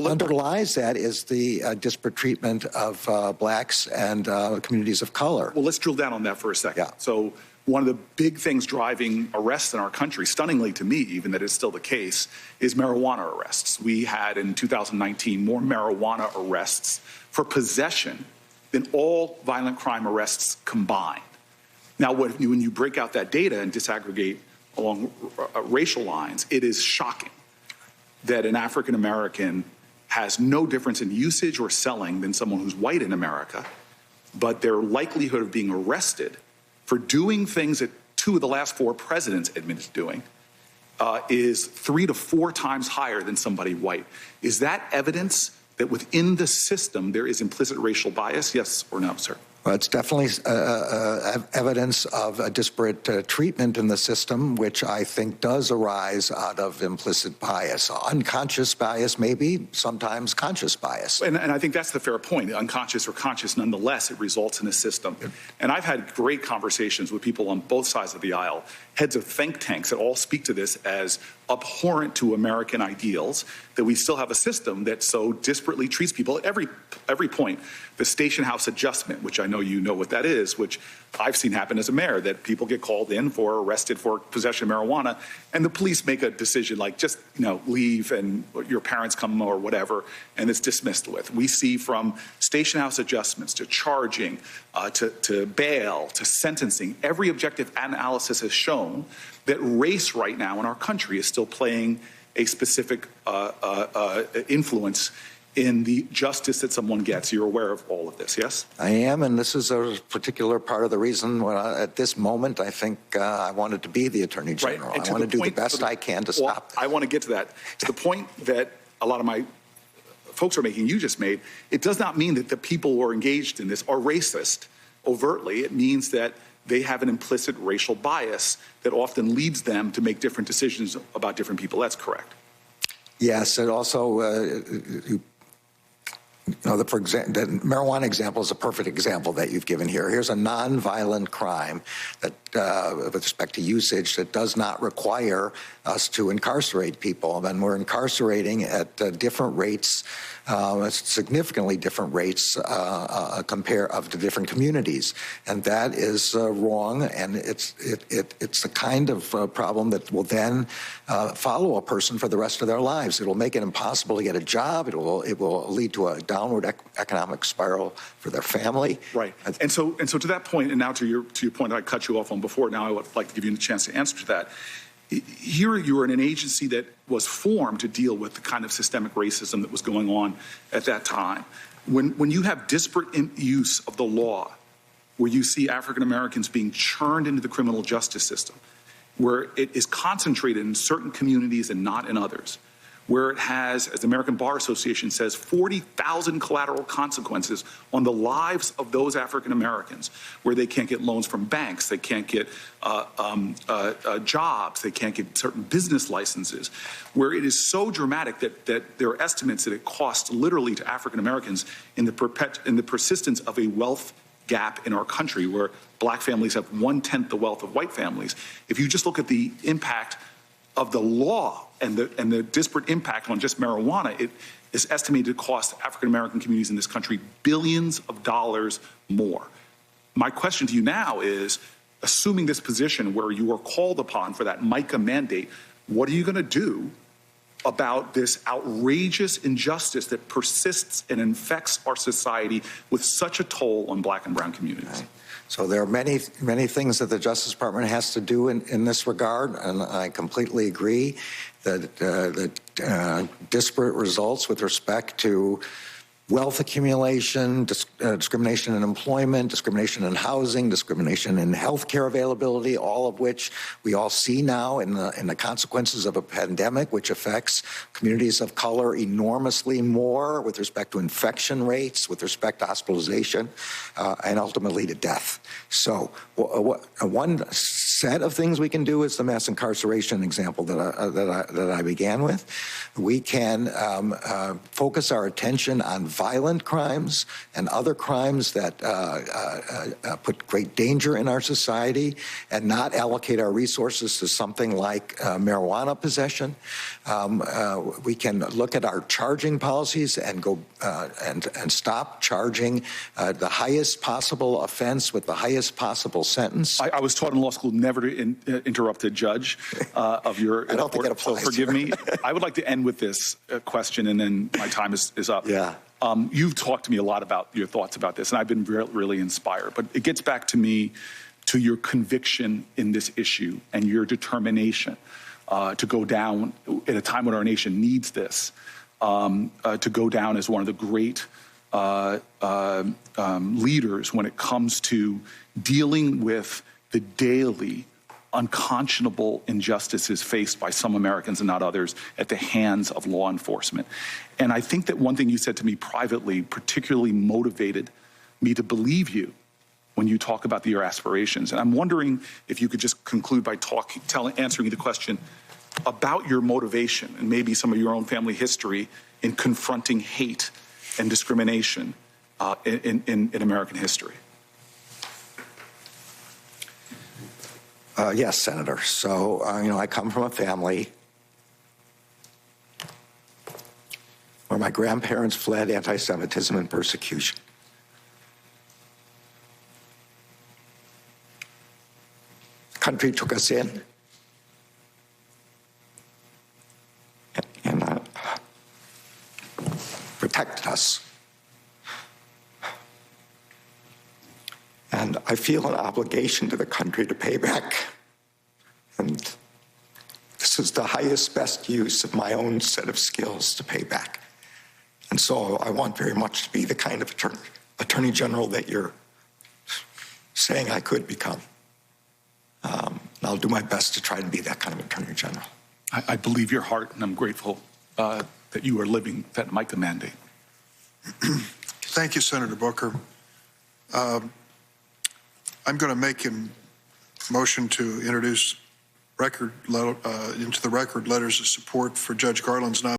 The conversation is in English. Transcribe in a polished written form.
underlies that is the disparate treatment of blacks and communities of color. Well, let's drill down on that for a second. Yeah. So one of the big things driving arrests in our country, stunningly to me, even that it's still the case, is marijuana arrests. We had in 2019 more marijuana arrests for possession than all violent crime arrests combined. Now, when you break out that data and disaggregate along racial lines, it is shocking that an African American has no difference in usage or selling than someone who's white in America, but their likelihood of being arrested for doing things that 2 of the last 4 presidents admitted doing is 3 to 4 times higher than somebody white. Is that evidence that within the system there is implicit racial bias? Yes or no, sir? Well, it's definitely evidence of a disparate treatment in the system, which I think does arise out of implicit bias. Unconscious bias, maybe, sometimes conscious bias. And I think that's the fair point. Unconscious or conscious, nonetheless, it results in a system. And I've had great conversations with people on both sides of the aisle, heads of think tanks that all speak to this as abhorrent to American ideals, that we still have a system that so disparately treats people at every point. The station house adjustment, which I know you know what that is, which I've seen happen as a mayor, that people get called in for, arrested for possession of marijuana, and the police make a decision like just, leave and your parents come or whatever, and it's dismissed with. We see from station house adjustments to charging, to bail, to sentencing, every objective analysis has shown that race right now in our country is still playing a specific influence in the justice that someone gets. You're aware of all of this, yes? I am, and this is a particular part of the reason at this moment I think I wanted to be the Attorney General. Right. I want to do the best I can to stop this. I want to get to that. To the point that a lot of my folks are making, you just made, it does not mean that the people who are engaged in this are racist overtly. It means that they have an implicit racial bias that often leads them to make different decisions about different people. That's correct. Yes, and also the marijuana example is a perfect example that you've given here. Here's a nonviolent crime that, with respect to usage, that does not require us to incarcerate people. And we're incarcerating at different rates, significantly different rates of the different communities, and that is wrong. And it's the kind of problem that will then follow a person for the rest of their lives. It will make it impossible to get a job. It will lead to a downward economic spiral for their family. Right. And so to that point, and now to your point I cut you off on before, now I would like to give you a chance to answer to that. Here you are in an agency that was formed to deal with the kind of systemic racism that was going on at that time. When you have disparate use of the law, where you see African Americans being churned into the criminal justice system, where it is concentrated in certain communities and not in others, where it has, as the American Bar Association says, 40,000 collateral consequences on the lives of those African Americans, where they can't get loans from banks, they can't get jobs, they can't get certain business licenses, where it is so dramatic that there are estimates that it costs literally to African Americans in the persistence of a wealth gap in our country, where black families have 1/10 the wealth of white families. If you just look at the impact of the law and the disparate impact on just marijuana, it is estimated to cost African-American communities in this country billions of dollars more. My question to you now is, assuming this position where you are called upon for that MICA mandate, what are you going to do about this outrageous injustice that persists and infects our society with such a toll on black and brown communities? Right. So there are many things that the Justice Department has to do in this regard, and I completely agree that the disparate results with respect to wealth accumulation, discrimination in employment, discrimination in housing, discrimination in health care availability, all of which we all see now in the consequences of a pandemic, which affects communities of color enormously more with respect to infection rates, with respect to hospitalization, and ultimately to death. So one set of things we can do is the mass incarceration example that I began with. We can focus our attention on violent crimes and other crimes that put great danger in our society, and not allocate our resources to something like marijuana possession. We can look at our charging policies and go and stop charging the highest possible offense with the highest possible sentence. I was taught in law school never to interrupt a judge of your I don't think it applies. So forgive me. I would like to end with this question, and then my time is up. Yeah. You've talked to me a lot about your thoughts about this, and I've been really inspired. But it gets back to me, to your conviction in this issue and your determination to go down at a time when our nation needs this, to go down as one of the great leaders when it comes to dealing with the daily unconscionable injustices faced by some Americans and not others at the hands of law enforcement. And I think that one thing you said to me privately particularly motivated me to believe you when you talk about your aspirations. And I'm wondering if you could just conclude by answering the question about your motivation and maybe some of your own family history in confronting hate and discrimination in American history. Yes, Senator. So, I come from a family where my grandparents fled anti-Semitism and persecution. The country took us in and protected us. And I feel an obligation to the country to pay back. And this is the highest, best use of my own set of skills to pay back. And so I want very much to be the kind of attorney general that you're saying I could become. And I'll do my best to try to be that kind of attorney general. I believe your heart, and I'm grateful that you are living that MICA mandate. Thank you, Senator Booker. I'm going to make a motion to introduce into the record letters of support for Judge Garland's nomination.